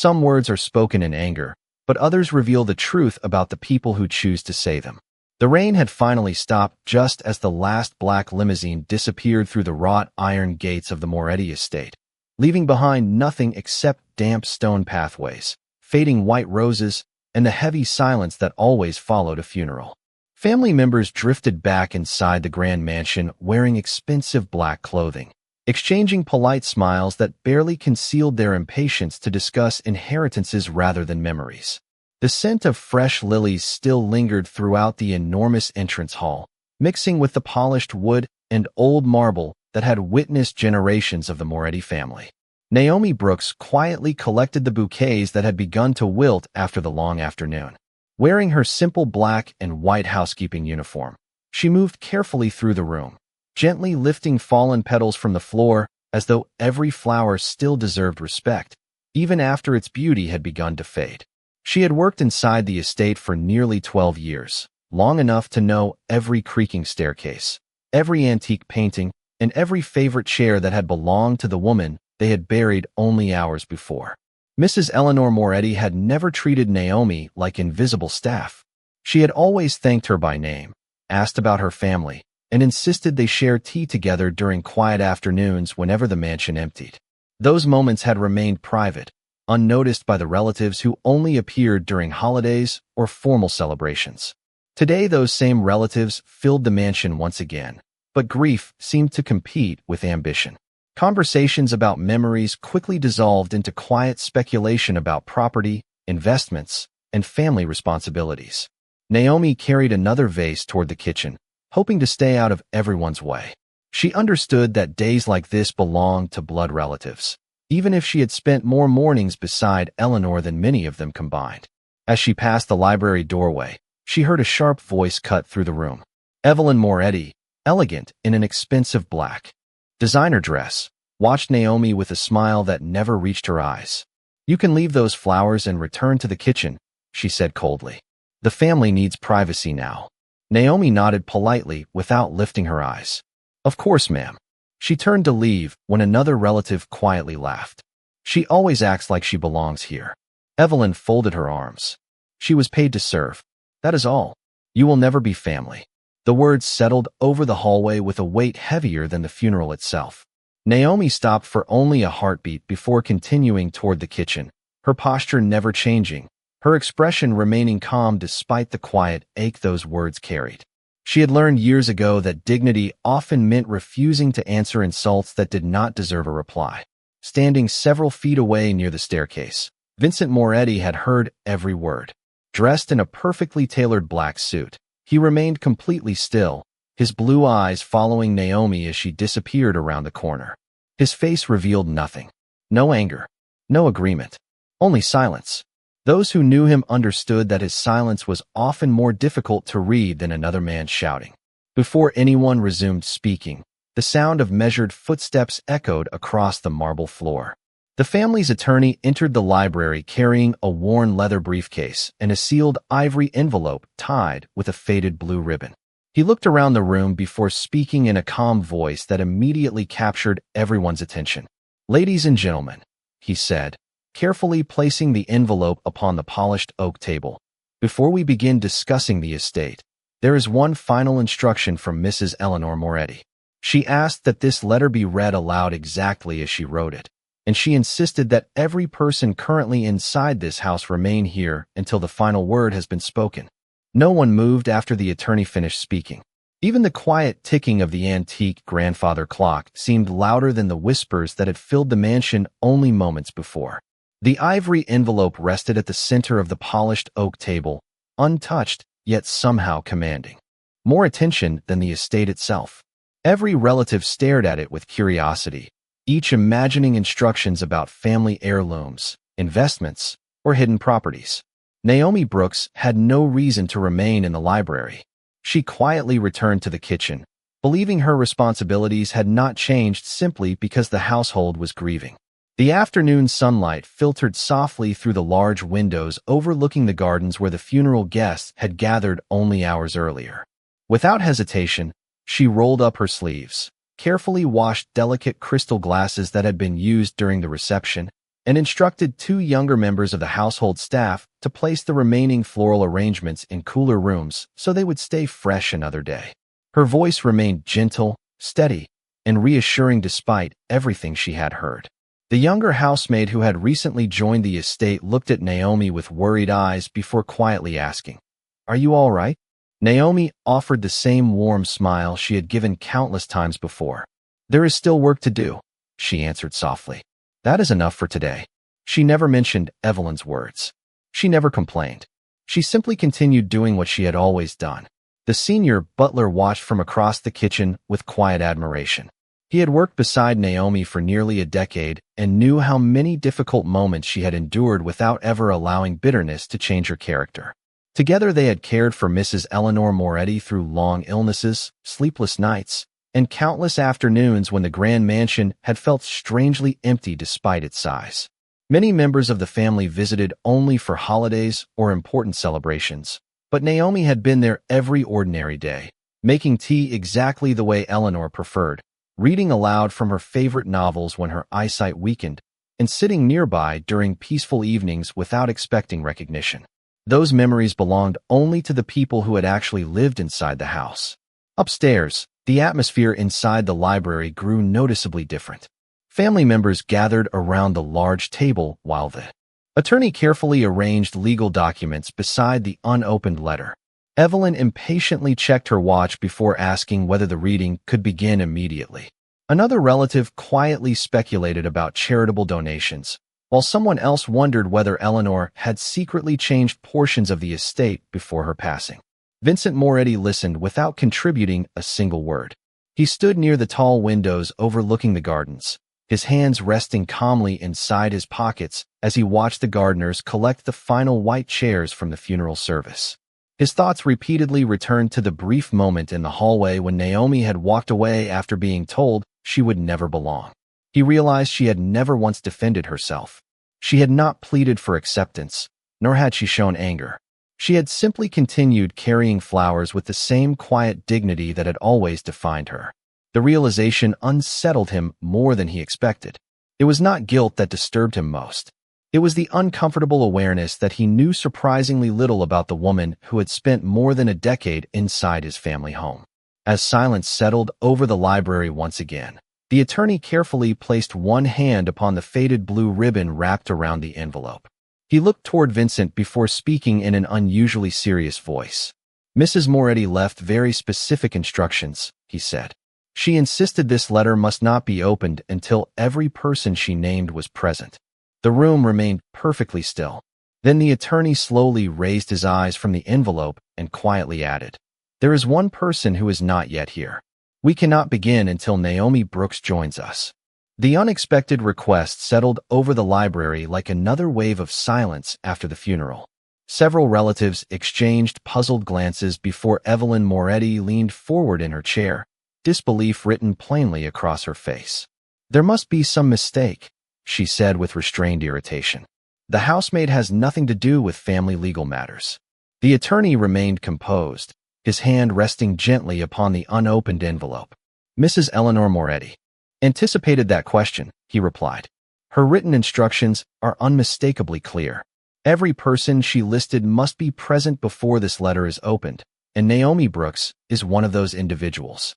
Some words are spoken in anger, but others reveal the truth about the people who choose to say them. The rain had finally stopped just as the last black limousine disappeared through the wrought iron gates of the Moretti estate, leaving behind nothing except damp stone pathways, fading white roses, and the heavy silence that always followed a funeral. Family members drifted back inside the grand mansion wearing expensive black clothing, exchanging polite smiles that barely concealed their impatience to discuss inheritances rather than memories. The scent of fresh lilies still lingered throughout the enormous entrance hall, mixing with the polished wood and old marble that had witnessed generations of the Moretti family. Naomi Brooks quietly collected the bouquets that had begun to wilt after the long afternoon. Wearing her simple black and white housekeeping uniform, she moved carefully through the room, gently lifting fallen petals from the floor as though every flower still deserved respect, even after its beauty had begun to fade. She had worked inside the estate for nearly 12 years, long enough to know every creaking staircase, every antique painting, and every favorite chair that had belonged to the woman they had buried only hours before. Mrs. Eleanor Moretti had never treated Naomi like invisible staff. She had always thanked her by name, asked about her family, and insisted they share tea together during quiet afternoons whenever the mansion emptied. Those moments had remained private, unnoticed by the relatives who only appeared during holidays or formal celebrations. Today, those same relatives filled the mansion once again, but grief seemed to compete with ambition. Conversations about memories quickly dissolved into quiet speculation about property, investments, and family responsibilities. Naomi carried another vase toward the kitchen, hoping to stay out of everyone's way. She understood that days like this belonged to blood relatives, even if she had spent more mornings beside Eleanor than many of them combined. As she passed the library doorway, she heard a sharp voice cut through the room. Evelyn Moretti, elegant in an expensive black designer dress, watched Naomi with a smile that never reached her eyes. "You can leave those flowers and return to the kitchen," she said coldly. "The family needs privacy now." Naomi nodded politely without lifting her eyes. "Of course, ma'am." She turned to leave when another relative quietly laughed. "She always acts like she belongs here." Evelyn folded her arms. "She was paid to serve. That is all. You will never be family." The words settled over the hallway with a weight heavier than the funeral itself. Naomi stopped for only a heartbeat before continuing toward the kitchen, her posture never changing, her expression remaining calm despite the quiet ache those words carried. She had learned years ago that dignity often meant refusing to answer insults that did not deserve a reply. Standing several feet away near the staircase, Vincent Moretti had heard every word. Dressed in a perfectly tailored black suit, he remained completely still, his blue eyes following Naomi as she disappeared around the corner. His face revealed nothing. No anger, no agreement, only silence. Those who knew him understood that his silence was often more difficult to read than another man shouting. Before anyone resumed speaking, the sound of measured footsteps echoed across the marble floor. The family's attorney entered the library carrying a worn leather briefcase and a sealed ivory envelope tied with a faded blue ribbon. He looked around the room before speaking in a calm voice that immediately captured everyone's attention. "Ladies and gentlemen," he said, carefully placing the envelope upon the polished oak table. "Before we begin discussing the estate, there is one final instruction from Mrs. Eleanor Moretti. She asked that this letter be read aloud exactly as she wrote it, and she insisted that every person currently inside this house remain here until the final word has been spoken." No one moved after the attorney finished speaking. Even the quiet ticking of the antique grandfather clock seemed louder than the whispers that had filled the mansion only moments before. The ivory envelope rested at the center of the polished oak table, untouched, yet somehow commanding more attention than the estate itself. Every relative stared at it with curiosity, each imagining instructions about family heirlooms, investments, or hidden properties. Naomi Brooks had no reason to remain in the library. She quietly returned to the kitchen, believing her responsibilities had not changed simply because the household was grieving. The afternoon sunlight filtered softly through the large windows overlooking the gardens where the funeral guests had gathered only hours earlier. Without hesitation, she rolled up her sleeves, carefully washed delicate crystal glasses that had been used during the reception, and instructed two younger members of the household staff to place the remaining floral arrangements in cooler rooms so they would stay fresh another day. Her voice remained gentle, steady, and reassuring despite everything she had heard. The younger housemaid who had recently joined the estate looked at Naomi with worried eyes before quietly asking, "Are you all right?" Naomi offered the same warm smile she had given countless times before. "There is still work to do," she answered softly. "That is enough for today." She never mentioned Evelyn's words. She never complained. She simply continued doing what she had always done. The senior butler watched from across the kitchen with quiet admiration. He had worked beside Naomi for nearly a decade and knew how many difficult moments she had endured without ever allowing bitterness to change her character. Together they had cared for Mrs. Eleanor Moretti through long illnesses, sleepless nights, and countless afternoons when the grand mansion had felt strangely empty despite its size. Many members of the family visited only for holidays or important celebrations, but Naomi had been there every ordinary day, making tea exactly the way Eleanor preferred, reading aloud from her favorite novels when her eyesight weakened, and sitting nearby during peaceful evenings without expecting recognition. Those memories belonged only to the people who had actually lived inside the house. Upstairs, the atmosphere inside the library grew noticeably different. Family members gathered around the large table while the attorney carefully arranged legal documents beside the unopened letter. Evelyn impatiently checked her watch before asking whether the reading could begin immediately. Another relative quietly speculated about charitable donations, while someone else wondered whether Eleanor had secretly changed portions of the estate before her passing. Vincent Moretti listened without contributing a single word. He stood near the tall windows overlooking the gardens, his hands resting calmly inside his pockets as he watched the gardeners collect the final white chairs from the funeral service. His thoughts repeatedly returned to the brief moment in the hallway when Naomi had walked away after being told she would never belong. He realized she had never once defended herself. She had not pleaded for acceptance, nor had she shown anger. She had simply continued carrying flowers with the same quiet dignity that had always defined her. The realization unsettled him more than he expected. It was not guilt that disturbed him most. It was the uncomfortable awareness that he knew surprisingly little about the woman who had spent more than a decade inside his family home. As silence settled over the library once again, the attorney carefully placed one hand upon the faded blue ribbon wrapped around the envelope. He looked toward Vincent before speaking in an unusually serious voice. "Mrs. Moretti left very specific instructions," he said. "She insisted this letter must not be opened until every person she named was present." The room remained perfectly still. Then the attorney slowly raised his eyes from the envelope and quietly added, "There is one person who is not yet here. We cannot begin until Naomi Brooks joins us." The unexpected request settled over the library like another wave of silence after the funeral. Several relatives exchanged puzzled glances before Evelyn Moretti leaned forward in her chair, disbelief written plainly across her face. "There must be some mistake," she said with restrained irritation. "The housemaid has nothing to do with family legal matters." The attorney remained composed, his hand resting gently upon the unopened envelope. "Mrs. Eleanor Moretti anticipated that question," he replied. "Her written instructions are unmistakably clear. Every person she listed must be present before this letter is opened, and Naomi Brooks is one of those individuals."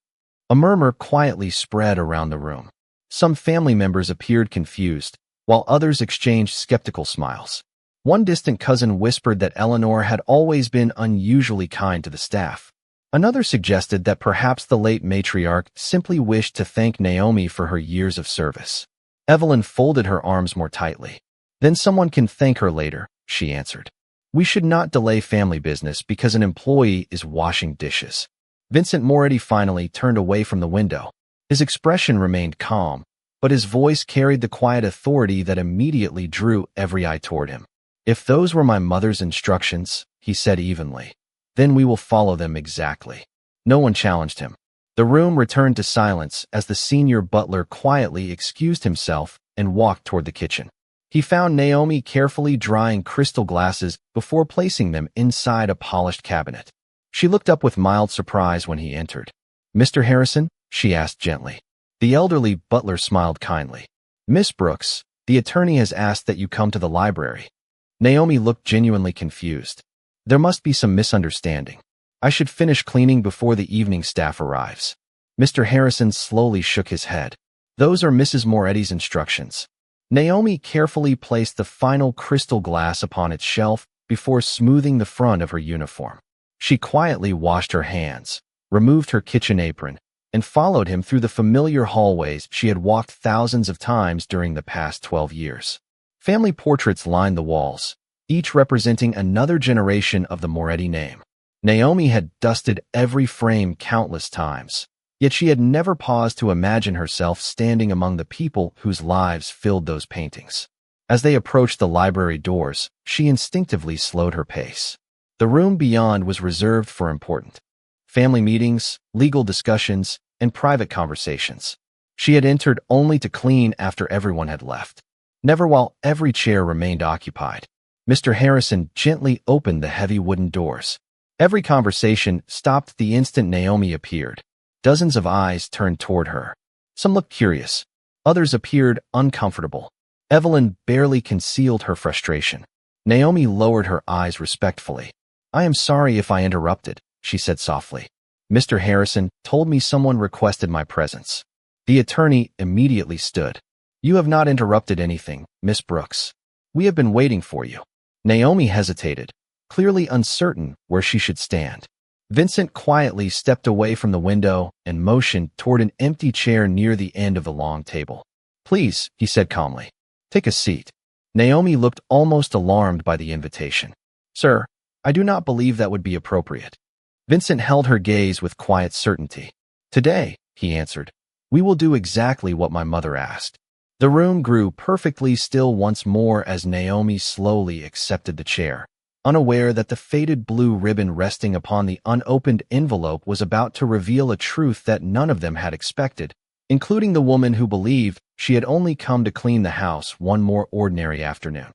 A murmur quietly spread around the room. Some family members appeared confused, while others exchanged skeptical smiles. One distant cousin whispered that Eleanor had always been unusually kind to the staff. Another suggested that perhaps the late matriarch simply wished to thank Naomi for her years of service. Evelyn folded her arms more tightly. "Then someone can thank her later," she answered. "We should not delay family business because an employee is washing dishes." Vincent Moretti finally turned away from the window. His expression remained calm, but his voice carried the quiet authority that immediately drew every eye toward him. "If those were my mother's instructions," he said evenly, "then we will follow them exactly." No one challenged him. The room returned to silence as the senior butler quietly excused himself and walked toward the kitchen. He found Naomi carefully drying crystal glasses before placing them inside a polished cabinet. She looked up with mild surprise when he entered. "Mr. Harrison?" she asked gently. The elderly butler smiled kindly. "Miss Brooks, The attorney has asked that you come to the library. Naomi looked genuinely confused. There must be some misunderstanding. I should finish cleaning before the evening staff arrives. Mr. Harrison slowly shook his head. Those are Mrs. Moretti's instructions. Naomi carefully placed the final crystal glass upon its shelf before smoothing the front of her uniform. She quietly washed her hands, removed her kitchen apron, and followed him through the familiar hallways she had walked thousands of times during the past 12 years. Family portraits lined the walls, each representing another generation of the Moretti name. Naomi had dusted every frame countless times, yet she had never paused to imagine herself standing among the people whose lives filled those paintings. As they approached the library doors, she instinctively slowed her pace. The room beyond was reserved for important family meetings, legal discussions, and private conversations. She had entered only to clean after everyone had left, never while every chair remained occupied. Mr. Harrison gently opened the heavy wooden doors. Every conversation stopped the instant Naomi appeared. Dozens of eyes turned toward her. Some looked curious. Others appeared uncomfortable. Evelyn barely concealed her frustration. Naomi lowered her eyes respectfully. I am sorry if I interrupted, she said softly. Mr. Harrison told me someone requested my presence. The attorney immediately stood. You have not interrupted anything, Miss Brooks. We have been waiting for you. Naomi hesitated, clearly uncertain where she should stand. Vincent quietly stepped away from the window and motioned toward an empty chair near the end of the long table. Please, he said calmly, take a seat. Naomi looked almost alarmed by the invitation. Sir, I do not believe that would be appropriate. Vincent held her gaze with quiet certainty. Today, he answered, we will do exactly what my mother asked. The room grew perfectly still once more as Naomi slowly accepted the chair, unaware that the faded blue ribbon resting upon the unopened envelope was about to reveal a truth that none of them had expected, including the woman who believed she had only come to clean the house one more ordinary afternoon.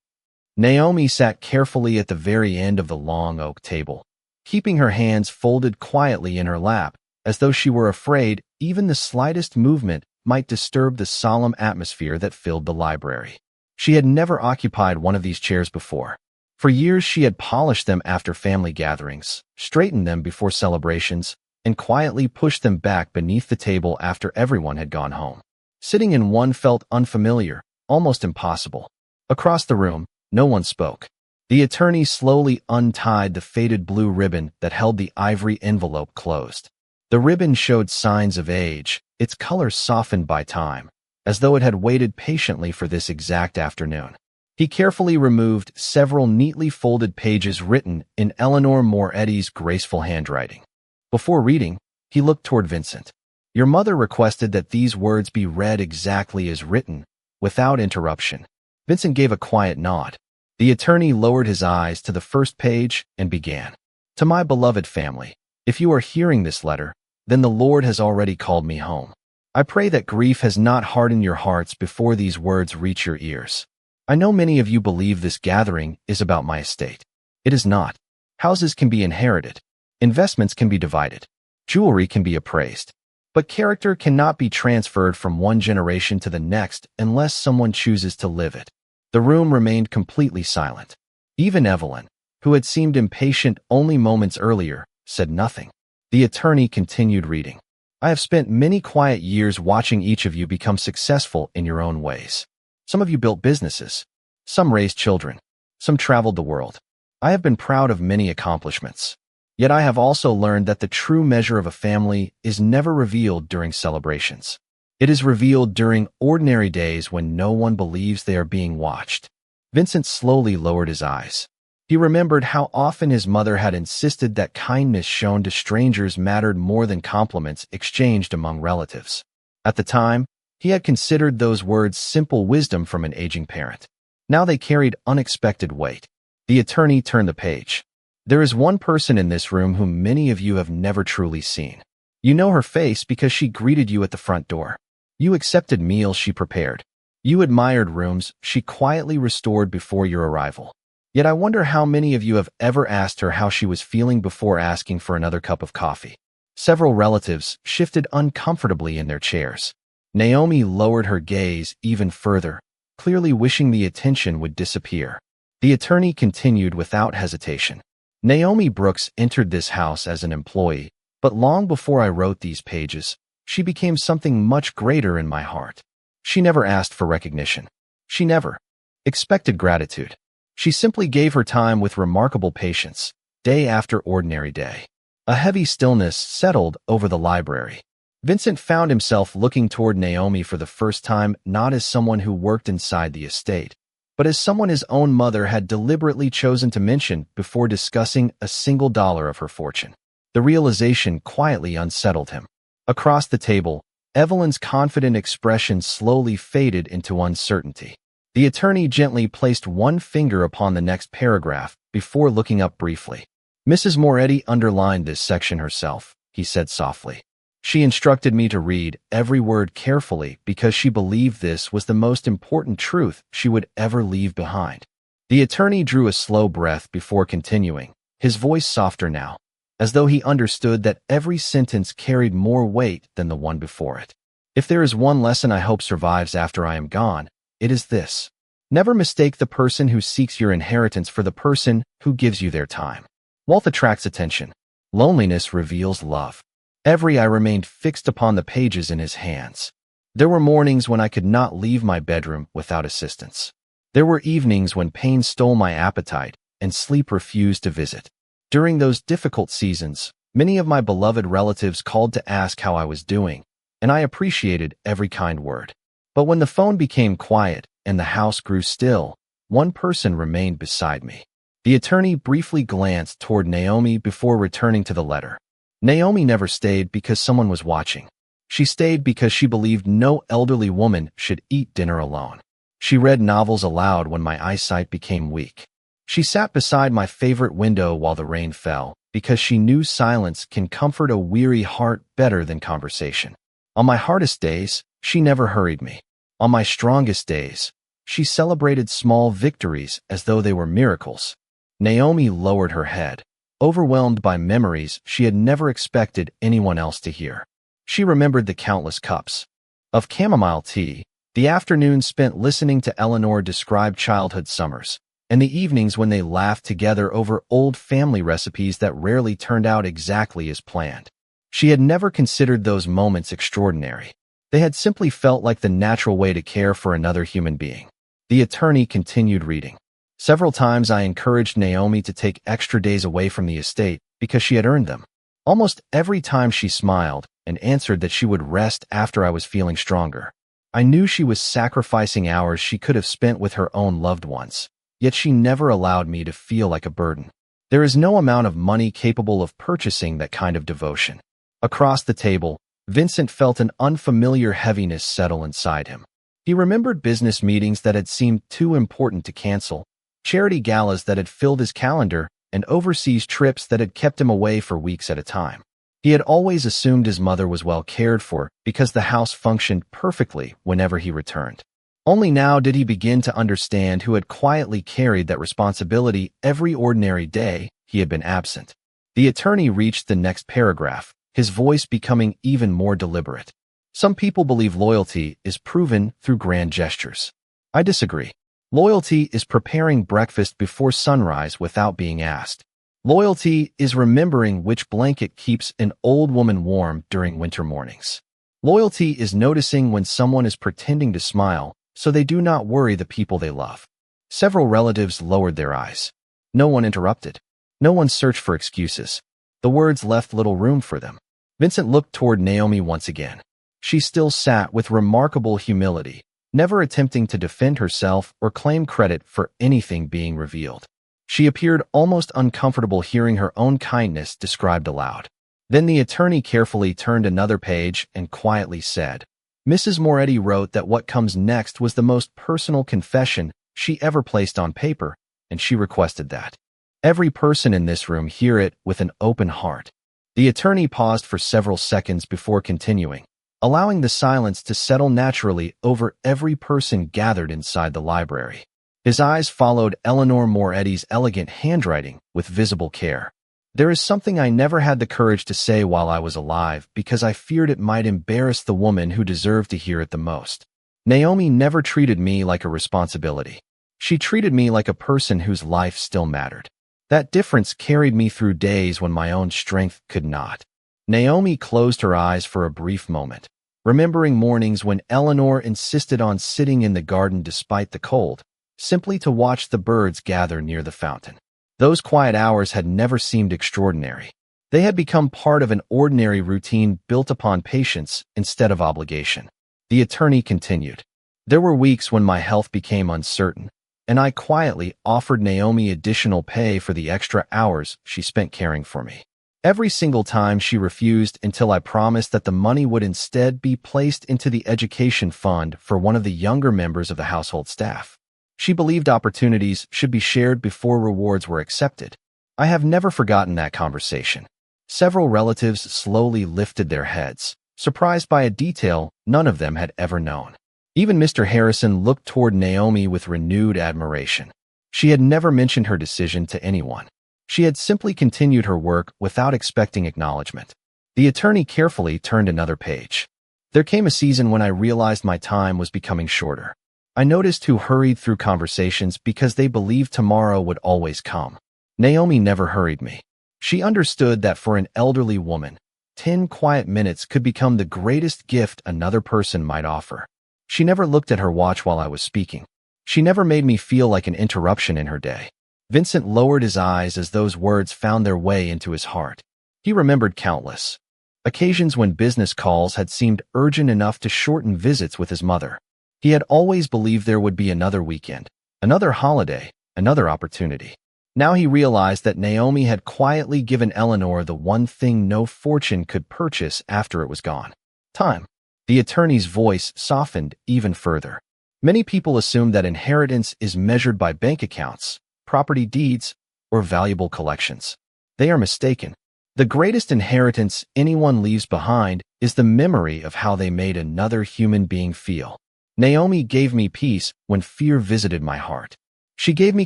Naomi sat carefully at the very end of the long oak table, keeping her hands folded quietly in her lap, as though she were afraid even the slightest movement might disturb the solemn atmosphere that filled the library. She had never occupied one of these chairs before. For years she had polished them after family gatherings, straightened them before celebrations, and quietly pushed them back beneath the table after everyone had gone home. Sitting in one felt unfamiliar, almost impossible. Across the room, no one spoke. The attorney slowly untied the faded blue ribbon that held the ivory envelope closed. The ribbon showed signs of age, its color softened by time, as though it had waited patiently for this exact afternoon. He carefully removed several neatly folded pages written in Eleanor Moretti's graceful handwriting. Before reading, he looked toward Vincent. Your mother requested that these words be read exactly as written, without interruption. Vincent gave a quiet nod. The attorney lowered his eyes to the first page and began. To my beloved family, if you are hearing this letter, then the Lord has already called me home. I pray that grief has not hardened your hearts before these words reach your ears. I know many of you believe this gathering is about my estate. It is not. Houses can be inherited. Investments can be divided. Jewelry can be appraised. But character cannot be transferred from one generation to the next unless someone chooses to live it. The room remained completely silent. Even Evelyn, who had seemed impatient only moments earlier, said nothing. The attorney continued reading. I have spent many quiet years watching each of you become successful in your own ways. Some of you built businesses. Some raised children. Some traveled the world. I have been proud of many accomplishments. Yet I have also learned that the true measure of a family is never revealed during celebrations. It is revealed during ordinary days when no one believes they are being watched. Vincent slowly lowered his eyes. He remembered how often his mother had insisted that kindness shown to strangers mattered more than compliments exchanged among relatives. At the time, he had considered those words simple wisdom from an aging parent. Now they carried unexpected weight. The attorney turned the page. There is one person in this room whom many of you have never truly seen. You know her face because she greeted you at the front door. You accepted meals she prepared. You admired rooms she quietly restored before your arrival. Yet I wonder how many of you have ever asked her how she was feeling before asking for another cup of coffee. Several relatives shifted uncomfortably in their chairs. Naomi lowered her gaze even further, clearly wishing the attention would disappear. The attorney continued without hesitation. Naomi Brooks entered this house as an employee, but long before I wrote these pages, she became something much greater in my heart. She never asked for recognition. She never expected gratitude. She simply gave her time with remarkable patience, day after ordinary day. A heavy stillness settled over the library. Vincent found himself looking toward Naomi for the first time, not as someone who worked inside the estate, but as someone his own mother had deliberately chosen to mention before discussing a single dollar of her fortune. The realization quietly unsettled him. Across the table, Evelyn's confident expression slowly faded into uncertainty. The attorney gently placed one finger upon the next paragraph before looking up briefly. Mrs. Moretti underlined this section herself, he said softly. She instructed me to read every word carefully because she believed this was the most important truth she would ever leave behind. The attorney drew a slow breath before continuing, his voice softer now, as though he understood that every sentence carried more weight than the one before it. If there is one lesson I hope survives after I am gone, it is this. Never mistake the person who seeks your inheritance for the person who gives you their time. Wealth attracts attention. Loneliness reveals love. I remained fixed upon the pages in his hands. There were mornings when I could not leave my bedroom without assistance. There were evenings when pain stole my appetite and sleep refused to visit. During those difficult seasons, many of my beloved relatives called to ask how I was doing, and I appreciated every kind word. But when the phone became quiet and the house grew still, one person remained beside me. The attorney briefly glanced toward Naomi before returning to the letter. Naomi never stayed because someone was watching. She stayed because she believed no elderly woman should eat dinner alone. She read novels aloud when my eyesight became weak. She sat beside my favorite window while the rain fell because she knew silence can comfort a weary heart better than conversation. On my hardest days, she never hurried me. On my strongest days, she celebrated small victories as though they were miracles. Naomi lowered her head, overwhelmed by memories she had never expected anyone else to hear. She remembered the countless cups of chamomile tea, the afternoons spent listening to Eleanor describe childhood summers, and the evenings when they laughed together over old family recipes that rarely turned out exactly as planned. She had never considered those moments extraordinary. They had simply felt like the natural way to care for another human being. The attorney continued reading. Several times I encouraged Naomi to take extra days away from the estate because she had earned them. Almost every time she smiled and answered that she would rest after I was feeling stronger. I knew she was sacrificing hours she could have spent with her own loved ones, yet she never allowed me to feel like a burden. There is no amount of money capable of purchasing that kind of devotion. Across the table, Vincent felt an unfamiliar heaviness settle inside him. He remembered business meetings that had seemed too important to cancel, charity galas that had filled his calendar, and overseas trips that had kept him away for weeks at a time. He had always assumed his mother was well cared for because the house functioned perfectly whenever he returned. Only now did he begin to understand who had quietly carried that responsibility every ordinary day he had been absent. The attorney reached the next paragraph, his voice becoming even more deliberate. Some people believe loyalty is proven through grand gestures. I disagree. Loyalty is preparing breakfast before sunrise without being asked. Loyalty is remembering which blanket keeps an old woman warm during winter mornings. Loyalty is noticing when someone is pretending to smile so they do not worry the people they love. Several relatives lowered their eyes. No one interrupted. No one searched for excuses. The words left little room for them. Vincent looked toward Naomi once again. She still sat with remarkable humility, never attempting to defend herself or claim credit for anything being revealed. She appeared almost uncomfortable hearing her own kindness described aloud. Then the attorney carefully turned another page and quietly said, Mrs. Moretti wrote that what comes next was the most personal confession she ever placed on paper, and she requested that every person in this room hear it with an open heart. The attorney paused for several seconds before continuing, allowing the silence to settle naturally over every person gathered inside the library. His eyes followed Eleanor Moretti's elegant handwriting with visible care. There is something I never had the courage to say while I was alive because I feared it might embarrass the woman who deserved to hear it the most. Naomi never treated me like a responsibility. She treated me like a person whose life still mattered. That difference carried me through days when my own strength could not. Naomi closed her eyes for a brief moment, remembering mornings when Eleanor insisted on sitting in the garden despite the cold, simply to watch the birds gather near the fountain. Those quiet hours had never seemed extraordinary. They had become part of an ordinary routine built upon patience instead of obligation. The attorney continued. There were weeks when my health became uncertain, and I quietly offered Naomi additional pay for the extra hours she spent caring for me. Every single time she refused until I promised that the money would instead be placed into the education fund for one of the younger members of the household staff. She believed opportunities should be shared before rewards were accepted. I have never forgotten that conversation. Several relatives slowly lifted their heads, surprised by a detail none of them had ever known. Even Mr. Harrison looked toward Naomi with renewed admiration. She had never mentioned her decision to anyone. She had simply continued her work without expecting acknowledgement. The attorney carefully turned another page. There came a season when I realized my time was becoming shorter. I noticed who hurried through conversations because they believed tomorrow would always come. Naomi never hurried me. She understood that for an elderly woman, 10 quiet minutes could become the greatest gift another person might offer. She never looked at her watch while I was speaking. She never made me feel like an interruption in her day. Vincent lowered his eyes as those words found their way into his heart. He remembered countless occasions when business calls had seemed urgent enough to shorten visits with his mother. He had always believed there would be another weekend, another holiday, another opportunity. Now he realized that Naomi had quietly given Eleanor the one thing no fortune could purchase after it was gone: time. The attorney's voice softened even further. Many people assume that inheritance is measured by bank accounts, property deeds, or valuable collections. They are mistaken. The greatest inheritance anyone leaves behind is the memory of how they made another human being feel. Naomi gave me peace when fear visited my heart. She gave me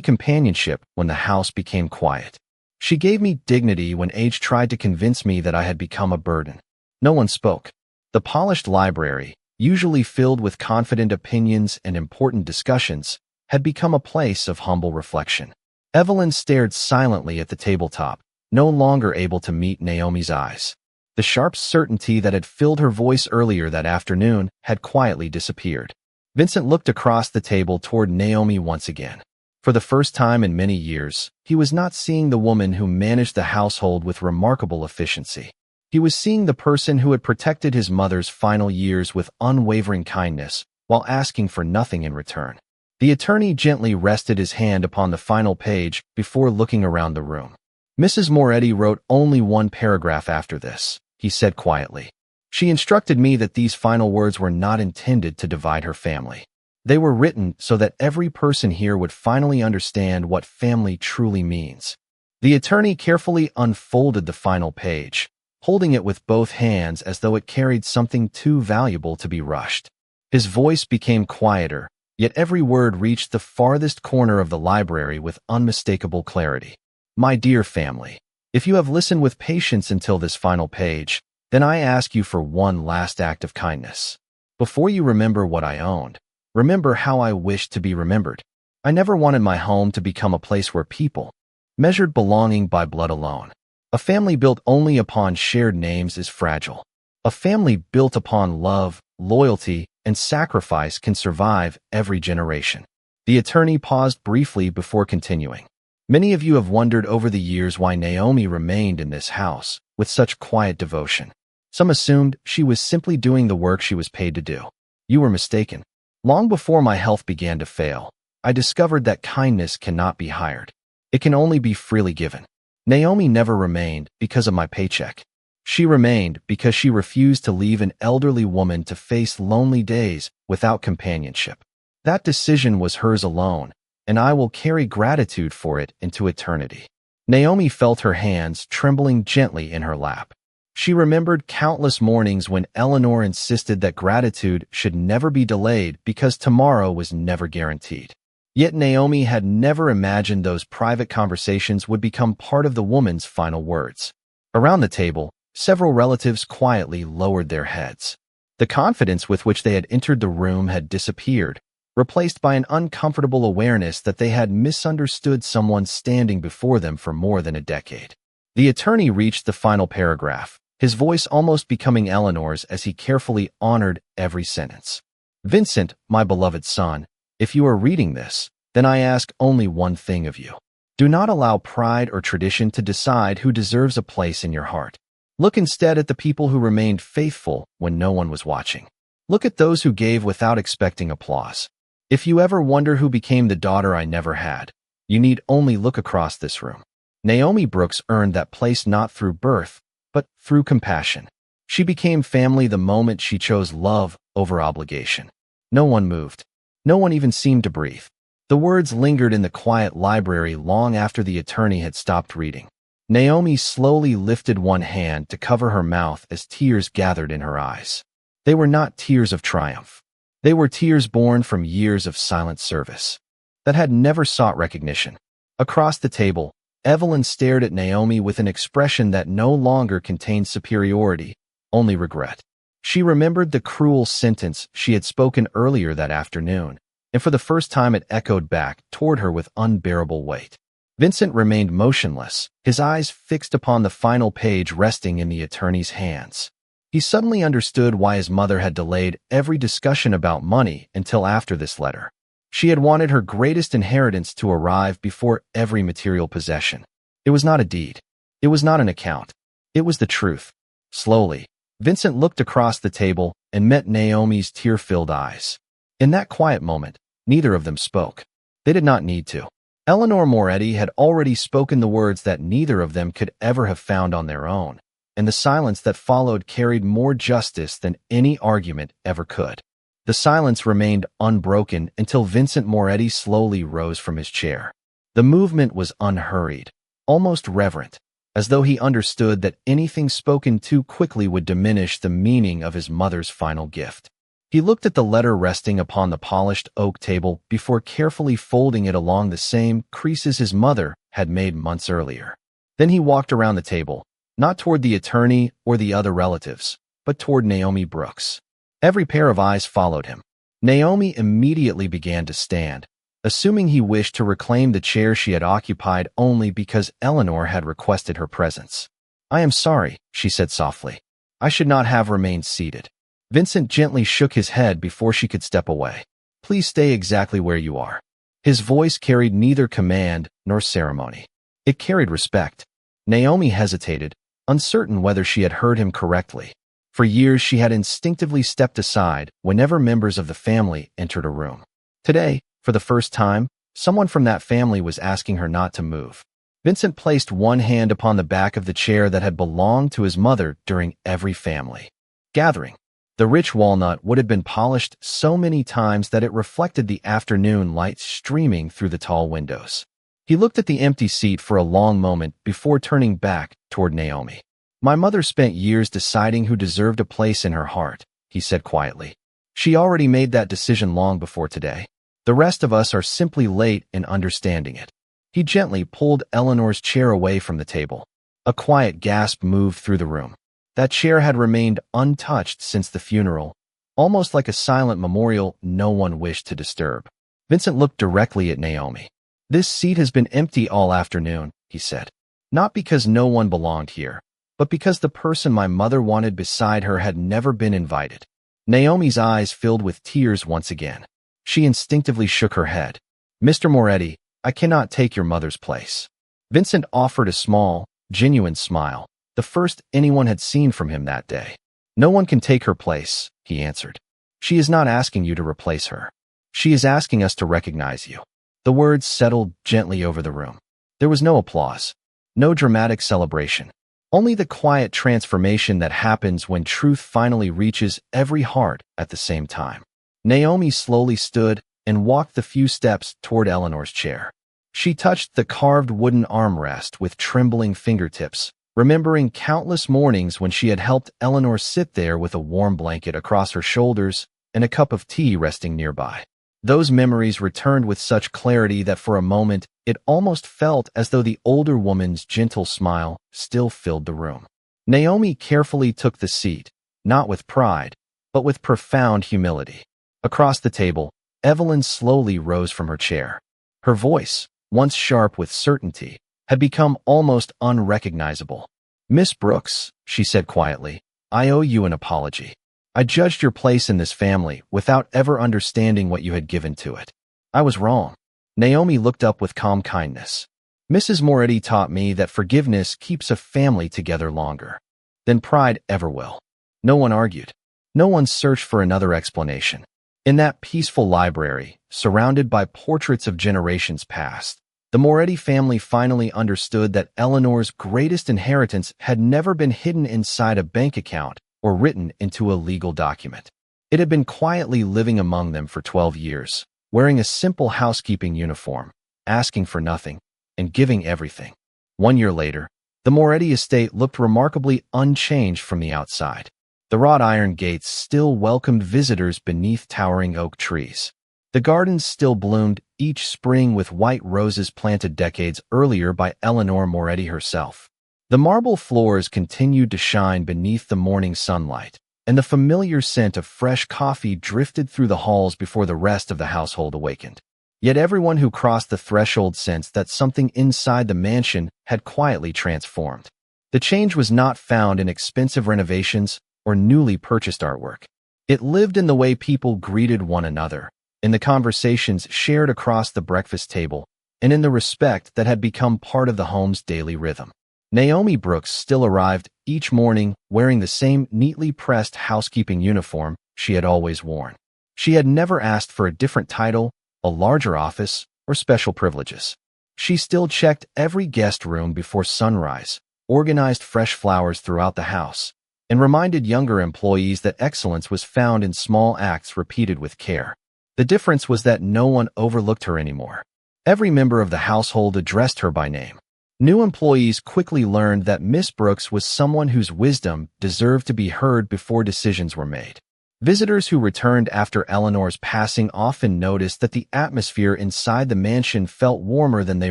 companionship when the house became quiet. She gave me dignity when age tried to convince me that I had become a burden. No one spoke. The polished library, usually filled with confident opinions and important discussions, had become a place of humble reflection. Evelyn stared silently at the tabletop, no longer able to meet Naomi's eyes. The sharp certainty that had filled her voice earlier that afternoon had quietly disappeared. Vincent looked across the table toward Naomi once again. For the first time in many years, he was not seeing the woman who managed the household with remarkable efficiency. He was seeing the person who had protected his mother's final years with unwavering kindness, while asking for nothing in return. The attorney gently rested his hand upon the final page before looking around the room. Mrs. Moretti wrote only one paragraph after this, he said quietly. She instructed me that these final words were not intended to divide her family. They were written so that every person here would finally understand what family truly means. The attorney carefully unfolded the final page, holding it with both hands as though it carried something too valuable to be rushed. His voice became quieter, yet every word reached the farthest corner of the library with unmistakable clarity. My dear family, if you have listened with patience until this final page, then I ask you for one last act of kindness. Before you remember what I owned, remember how I wished to be remembered. I never wanted my home to become a place where people measured belonging by blood alone. A family built only upon shared names is fragile. A family built upon love, loyalty, and sacrifice can survive every generation. The attorney paused briefly before continuing. Many of you have wondered over the years why Naomi remained in this house with such quiet devotion. Some assumed she was simply doing the work she was paid to do. You were mistaken. Long before my health began to fail, I discovered that kindness cannot be hired. It can only be freely given. Naomi never remained because of my paycheck. She remained because she refused to leave an elderly woman to face lonely days without companionship. That decision was hers alone, and I will carry gratitude for it into eternity. Naomi felt her hands trembling gently in her lap. She remembered countless mornings when Eleanor insisted that gratitude should never be delayed because tomorrow was never guaranteed. Yet Naomi had never imagined those private conversations would become part of the woman's final words. Around the table, several relatives quietly lowered their heads. The confidence with which they had entered the room had disappeared, replaced by an uncomfortable awareness that they had misunderstood someone standing before them for more than a decade. The attorney reached the final paragraph, his voice almost becoming Eleanor's as he carefully honored every sentence. "Vincent, my beloved son, if you are reading this, then I ask only one thing of you. Do not allow pride or tradition to decide who deserves a place in your heart. Look instead at the people who remained faithful when no one was watching. Look at those who gave without expecting applause. If you ever wonder who became the daughter I never had, you need only look across this room." Naomi Brooks earned that place not through birth, but through compassion. She became family the moment she chose love over obligation. No one moved. No one even seemed to breathe. The words lingered in the quiet library long after the attorney had stopped reading. Naomi slowly lifted one hand to cover her mouth as tears gathered in her eyes. They were not tears of triumph. They were tears born from years of silent service that had never sought recognition. Across the table, Evelyn stared at Naomi with an expression that no longer contained superiority, only regret. She remembered the cruel sentence she had spoken earlier that afternoon, and for the first time it echoed back toward her with unbearable weight. Vincent remained motionless, his eyes fixed upon the final page resting in the attorney's hands. He suddenly understood why his mother had delayed every discussion about money until after this letter. She had wanted her greatest inheritance to arrive before every material possession. It was not a deed. It was not an account. It was the truth. Slowly, Vincent looked across the table and met Naomi's tear-filled eyes. In that quiet moment, neither of them spoke. They did not need to. Eleanor Moretti had already spoken the words that neither of them could ever have found on their own, and the silence that followed carried more justice than any argument ever could. The silence remained unbroken until Vincent Moretti slowly rose from his chair. The movement was unhurried, almost reverent, as though he understood that anything spoken too quickly would diminish the meaning of his mother's final gift. He looked at the letter resting upon the polished oak table before carefully folding it along the same creases his mother had made months earlier. Then he walked around the table, not toward the attorney or the other relatives, but toward Naomi Brooks. Every pair of eyes followed him. Naomi immediately began to stand, assuming he wished to reclaim the chair she had occupied only because Eleanor had requested her presence. "I am sorry," she said softly. "I should not have remained seated." Vincent gently shook his head before she could step away. "Please stay exactly where you are." His voice carried neither command nor ceremony. It carried respect. Naomi hesitated, uncertain whether she had heard him correctly. For years she had instinctively stepped aside whenever members of the family entered a room. Today, for the first time, someone from that family was asking her not to move. Vincent placed one hand upon the back of the chair that had belonged to his mother during every family gathering. The rich walnut would have been polished so many times that it reflected the afternoon light streaming through the tall windows. He looked at the empty seat for a long moment before turning back toward Naomi. "My mother spent years deciding who deserved a place in her heart," he said quietly. "She already made that decision long before today. The rest of us are simply late in understanding it." He gently pulled Eleanor's chair away from the table. A quiet gasp moved through the room. That chair had remained untouched since the funeral, almost like a silent memorial no one wished to disturb. Vincent looked directly at Naomi. "This seat has been empty all afternoon," he said. "Not because no one belonged here, but because the person my mother wanted beside her had never been invited." Naomi's eyes filled with tears once again. She instinctively shook her head. "Mr. Moretti, I cannot take your mother's place." Vincent offered a small, genuine smile, the first anyone had seen from him that day. "No one can take her place," he answered. "She is not asking you to replace her. She is asking us to recognize you." The words settled gently over the room. There was no applause, no dramatic celebration, only the quiet transformation that happens when truth finally reaches every heart at the same time. Naomi slowly stood and walked the few steps toward Eleanor's chair. She touched the carved wooden armrest with trembling fingertips, remembering countless mornings when she had helped Eleanor sit there with a warm blanket across her shoulders and a cup of tea resting nearby. Those memories returned with such clarity that for a moment it almost felt as though the older woman's gentle smile still filled the room. Naomi carefully took the seat, not with pride, but with profound humility. Across the table, Evelyn slowly rose from her chair. Her voice, once sharp with certainty, had become almost unrecognizable. "Miss Brooks," she said quietly, "I owe you an apology. I judged your place in this family without ever understanding what you had given to it. I was wrong." Naomi looked up with calm kindness. "Mrs. Moretti taught me that forgiveness keeps a family together longer than pride ever will." No one argued. No one searched for another explanation. In that peaceful library, surrounded by portraits of generations past, the Moretti family finally understood that Eleanor's greatest inheritance had never been hidden inside a bank account or written into a legal document. It had been quietly living among them for 12 years, wearing a simple housekeeping uniform, asking for nothing, and giving everything. 1 year later, the Moretti estate looked remarkably unchanged from the outside. The wrought iron gates still welcomed visitors beneath towering oak trees. The gardens still bloomed each spring with white roses planted decades earlier by Eleanor Moretti herself. The marble floors continued to shine beneath the morning sunlight, and the familiar scent of fresh coffee drifted through the halls before the rest of the household awakened. Yet everyone who crossed the threshold sensed that something inside the mansion had quietly transformed. The change was not found in expensive renovations or newly purchased artwork. It lived in the way people greeted one another, in the conversations shared across the breakfast table, and in the respect that had become part of the home's daily rhythm. Naomi Brooks still arrived each morning wearing the same neatly pressed housekeeping uniform she had always worn. She had never asked for a different title, a larger office, or special privileges. She still checked every guest room before sunrise, organized fresh flowers throughout the house, and reminded younger employees that excellence was found in small acts repeated with care. The difference was that no one overlooked her anymore. Every member of the household addressed her by name. New employees quickly learned that Miss Brooks was someone whose wisdom deserved to be heard before decisions were made. Visitors who returned after Eleanor's passing often noticed that the atmosphere inside the mansion felt warmer than they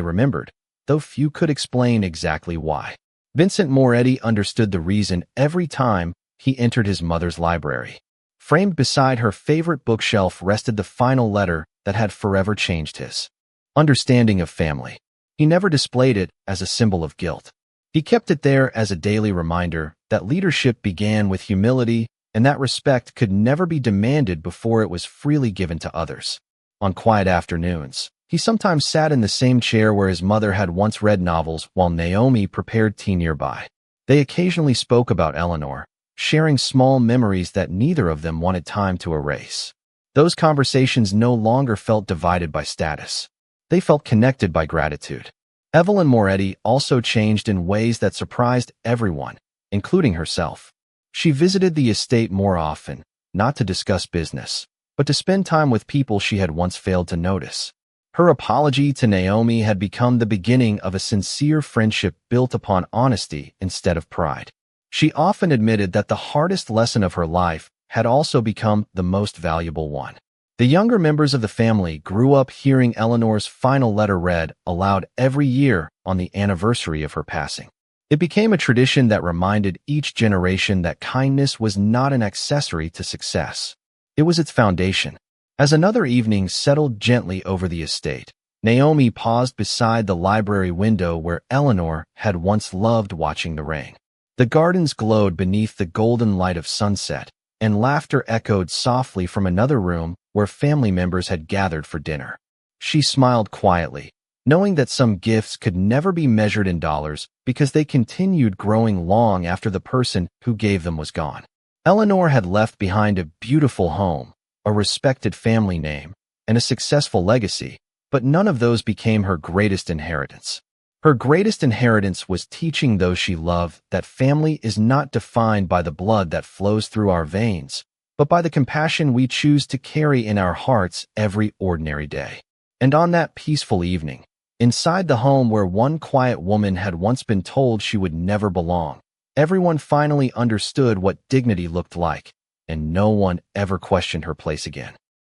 remembered, though few could explain exactly why. Vincent Moretti understood the reason every time he entered his mother's library. Framed beside her favorite bookshelf rested the final letter that had forever changed his understanding of family. He never displayed it as a symbol of guilt. He kept it there as a daily reminder that leadership began with humility and that respect could never be demanded before it was freely given to others. On quiet afternoons, he sometimes sat in the same chair where his mother had once read novels while Naomi prepared tea nearby. They occasionally spoke about Eleanor, sharing small memories that neither of them wanted time to erase. Those conversations no longer felt divided by status. They felt connected by gratitude. Evelyn Moretti also changed in ways that surprised everyone, including herself. She visited the estate more often, not to discuss business, but to spend time with people she had once failed to notice. Her apology to Naomi had become the beginning of a sincere friendship built upon honesty instead of pride. She often admitted that the hardest lesson of her life had also become the most valuable one. The younger members of the family grew up hearing Eleanor's final letter read aloud every year on the anniversary of her passing. It became a tradition that reminded each generation that kindness was not an accessory to success. It was its foundation. As another evening settled gently over the estate, Naomi paused beside the library window where Eleanor had once loved watching the rain. The gardens glowed beneath the golden light of sunset, and laughter echoed softly from another room where family members had gathered for dinner. She smiled quietly, knowing that some gifts could never be measured in dollars because they continued growing long after the person who gave them was gone. Eleanor had left behind a beautiful home, a respected family name, and a successful legacy, but none of those became her greatest inheritance. Her greatest inheritance was teaching those she loved that family is not defined by the blood that flows through our veins, but by the compassion we choose to carry in our hearts every ordinary day. And on that peaceful evening, inside the home where one quiet woman had once been told she would never belong, everyone finally understood what dignity looked like, and no one ever questioned her place again.